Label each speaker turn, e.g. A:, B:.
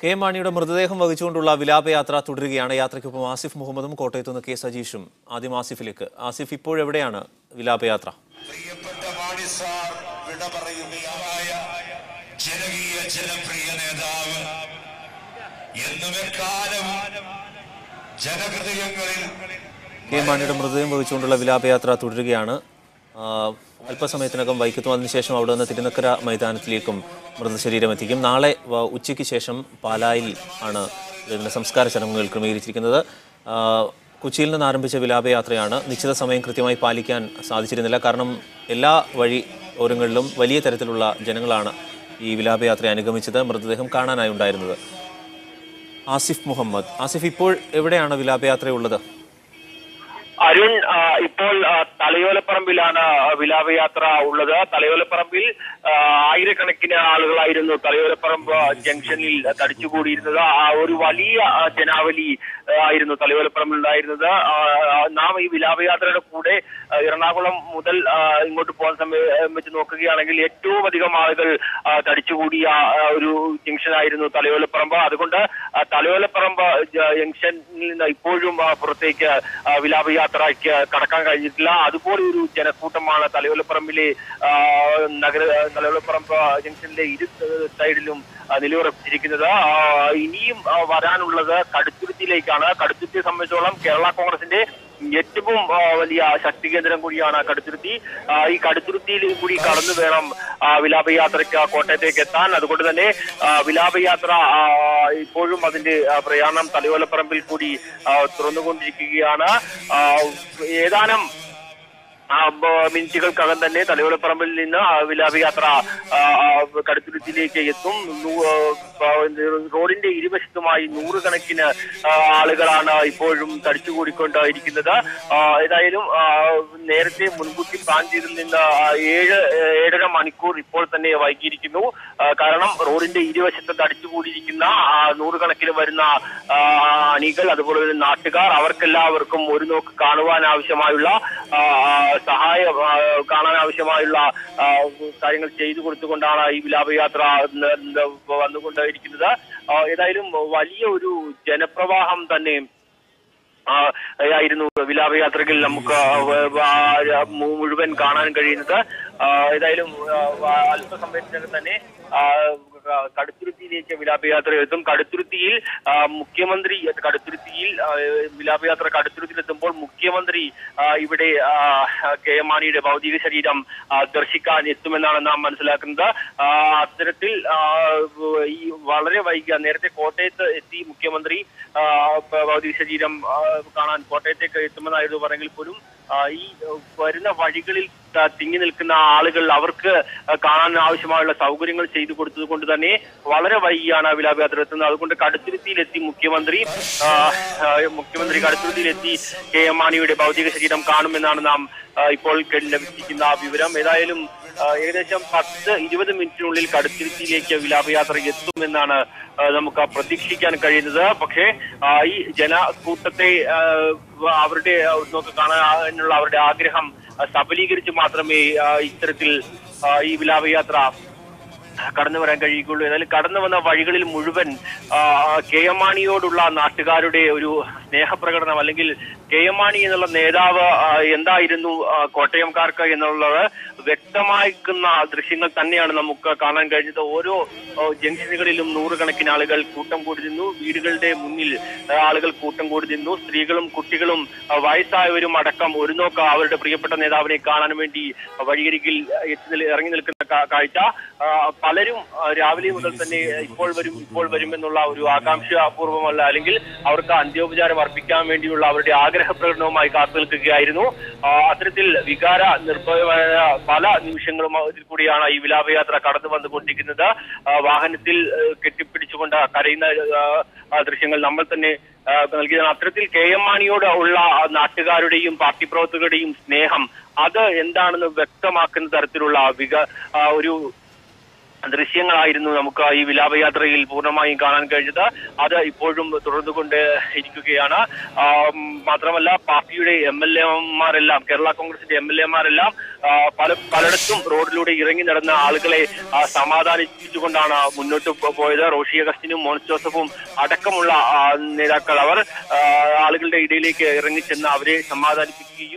A: K മാണിയുടെ മൃതദേഹം വഹിച്ചുകൊണ്ടുള്ള വിലാപയാത്ര തുടരുകയാണ്. യാത്രയ്ക്കൊപ്പം ആസിഫ് മുഹമ്മദും കോട്ടയത്തു നിന്ന് കെ സജീഷും. ആദ്യം ആസിഫിലേക്ക്. ആസിഫ്, ഇപ്പോഴെവിടെയാണ് വിലാപയാത്ര?
B: പ്രിയപ്പെട്ട മാണി സാർ വിട പറയുകയായ ജനകീയ ജനപ്രിയ നേതാവ് എന്നും എക്കാലം ജനഹൃദയങ്ങളിൽ
A: കെ മാണിയുടെ മൃതദേഹം വഹിച്ചുകൊണ്ടുള്ള വിലാപയാത്ര തുടരുകയാണ്. അല്പസമയത്തിനകം വൈക്കത്തും അതിനുശേഷം അവിടെ നിന്ന് തിരുനക്കര മൈതാനത്തിലേക്കും മൃതശരീരം എത്തിക്കും. നാളെ ഉച്ചയ്ക്ക് ശേഷം പാലായിൽ ആണ് ഇതിൻ്റെ സംസ്കാര ചടങ്ങുകൾ ക്രമീകരിച്ചിരിക്കുന്നത്. കൊച്ചിയിൽ നിന്ന് ആരംഭിച്ച വിലാപയാത്രയാണ്. നിശ്ചിത സമയം കൃത്യമായി പാലിക്കാൻ സാധിച്ചിരുന്നില്ല. കാരണം എല്ലാ വഴി ഓരങ്ങളിലും വലിയ തരത്തിലുള്ള ജനങ്ങളാണ് ഈ വിലാപയാത്രയെ അനുഗമിച്ചത്, മൃതദേഹം കാണാനായി ഉണ്ടായിരുന്നത്. ആസിഫ് മുഹമ്മദ്, ആസിഫ്, ഇപ്പോൾ എവിടെയാണ് വിലാപയാത്രയുള്ളത്?
C: അരുൺ, ഇപ്പോൾ തലയോലപ്പറമ്പിലാണ് വിലാപയാത്ര ഉള്ളത്. തലയോലപ്പറമ്പിൽ ആയിരക്കണക്കിന് ആളുകളായിരുന്നു തലയോലപ്പറമ്പ് ജംഗ്ഷനിൽ തടിച്ചുകൂടിയിരുന്നത്. ഒരു വലിയ ജനാവലി ആയിരുന്നു തലയോലപ്പറമ്പിൽ ഉണ്ടായിരുന്നത്. നാം ഈ വിലാപയാത്രയുടെ കൂടെ എറണാകുളം മുതൽ ഇങ്ങോട്ട് പോകാൻ സമയം വെച്ച് നോക്കുകയാണെങ്കിൽ ഏറ്റവും അധികം ആളുകൾ തടിച്ചുകൂടിയ ഒരു ജംഗ്ഷനായിരുന്നു തലയോലപ്പറമ്പ്. അതുകൊണ്ട് തലയോലപ്പറമ്പ് ജംഗ്ഷനിൽ നിന്ന് ഇപ്പോഴും പുറത്തേക്ക് വിലാപയാത്രയ്ക്ക് കടക്കാൻ കഴിഞ്ഞിട്ടില്ല. അതുപോലെ ഒരു ജനക്കൂട്ടമാണ് തലയോലപ്പറമ്പിലെ തലയോലപ്പറമ്പ് ജംഗ്ഷനിലെ ഇരു സൈഡിലും നിലയുറപ്പിച്ചിരിക്കുന്നത്. ഇനിയും വരാനുള്ളത് കടുത്തുരുത്തിയിലേക്കാണ്. കടുത്തുരുത്തിയെ സംബന്ധിച്ചോളം കേരള കോൺഗ്രസിന്റെ ഏറ്റവും വലിയ ശക്തി കേന്ദ്രം കൂടിയാണ് കടുത്തുരുത്തി. ഈ കടുത്തുരുത്തിയിൽ കൂടി കടന്നു വേണം വിലാപയാത്രയ്ക്ക് കോട്ടയത്തേക്ക് എത്താൻ. അതുകൊണ്ട് തന്നെ വിലാപയാത്ര ഇപ്പോഴും അതിന്റെ പ്രയാണം തലയോലപ്പറമ്പിൽ കൂടി തുറന്നുകൊണ്ടിരിക്കുകയാണ്. ഏതാനും മിനിറ്റുകൾക്കകം തന്നെ തലയോലപ്പറമ്പിൽ നിന്ന് വിലാപയാത്ര കടുത്തുരുത്തിയിലേക്ക് എത്തും. റോഡിന്റെ ഇരുവശത്തുമായി നൂറുകണക്കിന് ആളുകളാണ് ഇപ്പോഴും തടിച്ചുകൂടിക്കൊണ്ടിരിക്കുന്നത്. ഏതായാലും നേരത്തെ മുൻകൂട്ടി പ്ലാൻ ചെയ്തതിൽ നിന്ന് 7-7.5 മണിക്കൂർ ഇപ്പോൾ തന്നെ വൈകിയിരിക്കുന്നു. കാരണം റോഡിന്റെ ഇരുവശത്ത് തടിച്ചുകൂടിയിരിക്കുന്ന നൂറുകണക്കിന് വരുന്ന അണികൾ, അതുപോലെ തന്നെ നാട്ടുകാർ, അവർക്കെല്ലാവർക്കും ഒരു നോക്ക് കാണുവാൻ ആവശ്യമായുള്ള സഹായം കാണാൻ ആവശ്യമായുള്ള കാര്യങ്ങൾ ചെയ്തു കൊടുത്തുകൊണ്ടാണ് ഈ വിലാപയാത്ര വന്നുകൊണ്ടിരിക്കുന്നത്. ഏതായാലും വലിയ ഒരു ജനപ്രവാഹം തന്നെ ആയിരുന്നു വിലാപയാത്രയിൽ നമുക്ക് മുഴുവൻ കാണാൻ കഴിയുന്നത്. ഏതായാലും അല്പസമയത്തിനകം തന്നെ കടുത്തുരുത്തിയിലേക്ക് വിലാപയാത്ര എത്തും. കടുത്തുരുത്തിയിൽ വിലാപയാത്ര കടുത്തുരുത്തിയിലെത്തുമ്പോൾ മുഖ്യമന്ത്രി ഇവിടെ കെ എം മാണിയുടെ ഭൗതിക ശരീരം ദർശിക്കാൻ എത്തുമെന്നാണ് നാം മനസ്സിലാക്കുന്നത്. അത്തരത്തിൽ ഈ വളരെ വൈകിയ നേരത്തെ കോട്ടയത്ത് എത്തി മുഖ്യമന്ത്രി ഭൗതിക ശരീരം കാണാൻ കോട്ടയത്തേക്ക് എത്തുമെന്നായിരുന്നു പറഞ്ഞെങ്കിൽ പോലും ഈ വരുന്ന വഴികളിൽ തിങ്ങി നിൽക്കുന്ന ആളുകൾ അവർക്ക് കാണാൻ ആവശ്യമായുള്ള സൗകര്യങ്ങൾ ചെയ്തു കൊടുത്തത് കൊണ്ട് തന്നെ വളരെ വൈകിയാണ് വിലാപയാത്ര എത്തുന്നത്. അതുകൊണ്ട് കടുത്തുരുത്തിയിലെത്തി മുഖ്യമന്ത്രി കടുത്തുരുത്തിയിലെത്തി കെ എം മാണിയുടെ ഭൗതിക ശരീരം കാണുമെന്നാണ് നാം ഇപ്പോൾ ലഭിച്ചിരിക്കുന്ന വിവരം. ഏതായാലും ഏകദേശം 10-20 മിനിറ്റിനുള്ളിൽ കടുത്തുരുത്തിയിലേക്ക് വിലാപയാത്ര എത്തുമെന്നാണ് നമുക്ക് പ്രതീക്ഷിക്കാൻ കഴിയുന്നത്. പക്ഷേ ഈ ജനക്കൂട്ടത്തെ അവരുടെ നോക്ക് കാണാനുള്ള അവരുടെ ആഗ്രഹം സബലീകരിച്ച് മാത്രമേ ഇത്തരത്തിൽ ഈ വിലാപയാത്ര കടന്നു വരാൻ കഴിയുകയുള്ളൂ. എന്നാലും കടന്നു വന്ന വഴികളിൽ മുഴുവൻ കെ എം മാണിയോടുള്ള നാട്ടുകാരുടെ ഒരു സ്നേഹപ്രകടനം, അല്ലെങ്കിൽ കെ എം മാണി എന്നുള്ള നേതാവ് എന്തായിരുന്നു കോട്ടയംകാർക്ക് എന്നുള്ളത് വ്യക്തമാക്കുന്ന ദൃശ്യങ്ങൾ തന്നെയാണ് നമുക്ക് കാണാൻ കഴിഞ്ഞത്. ഓരോ ജംഗ്ഷനുകളിലും നൂറുകണക്കിന് ആളുകൾ കൂട്ടം കൂടി നിന്നു. വീടുകളുടെ മുന്നിൽ ആളുകൾ കൂട്ടം കൂടി നിന്നു. സ്ത്രീകളും കുട്ടികളും വയസ്സായവരും അടക്കം ഒരു നോക്ക് അവരുടെ പ്രിയപ്പെട്ട നേതാവിനെ കാണാൻ വേണ്ടി വഴിയരികിൽ ഇറങ്ങി നിൽക്കുന്ന കാഴ്ച. പലരും രാവിലെ മുതൽ തന്നെ ഇപ്പോൾ വരും എന്നുള്ള ഒരു ആകാംക്ഷാപൂർവമല്ല, അല്ലെങ്കിൽ അവർക്ക് അന്ത്യോപചാരം അർപ്പിക്കാൻ വേണ്ടിയുള്ള അവരുടെ ആഗ്രഹ പ്രകടനവുമായി കാത്തു നിൽക്കുകയായിരുന്നു. അത്തരത്തിൽ വികാര നിർഭയമായ പല നിമിഷങ്ങളും ഇതിൽ കൂടിയാണ് ഈ വിലാപയാത്ര കടന്നു വന്നുകൊണ്ടിരിക്കുന്നത്. വാഹനത്തിൽ കെട്ടിപ്പിടിച്ചുകൊണ്ട് കരയുന്ന ദൃശ്യങ്ങൾ നമ്മൾ തന്നെ നൽകിയതാണ്. അത്തരത്തിൽ കെ എം മാണിയോട് ഉള്ള നാട്ടുകാരുടെയും പാർട്ടി പ്രവർത്തകരുടെയും സ്നേഹം അത് എന്താണെന്ന് വ്യക്തമാക്കുന്ന തരത്തിലുള്ള ഒരു ദൃശ്യങ്ങളായിരുന്നു നമുക്ക് ഈ വിലാപയാത്രയിൽ പൂർണ്ണമായും കാണാൻ കഴിഞ്ഞത്. അത് ഇപ്പോഴും തുടർന്നുകൊണ്ട് ഇരിക്കുകയാണ്. മാത്രമല്ല പാർട്ടിയുടെ MLA മാരെല്ലാം, കേരള കോൺഗ്രസിന്റെ MLA മാരെല്ലാം പലയിടത്തും റോഡിലൂടെ ഇറങ്ങി നടന്ന ആളുകളെ സമാധാനിപ്പിച്ചുകൊണ്ടാണ് മുന്നോട്ട് പോയത്. റോഷി അഗസ്റ്റിനും മോൻസ് ജോസഫും അടക്കമുള്ള നേതാക്കൾ അവർ ആളുകളുടെ ഇടയിലേക്ക് ഇറങ്ങിച്ചെന്ന് അവരെ സമാധാനിപ്പിക്കുകയും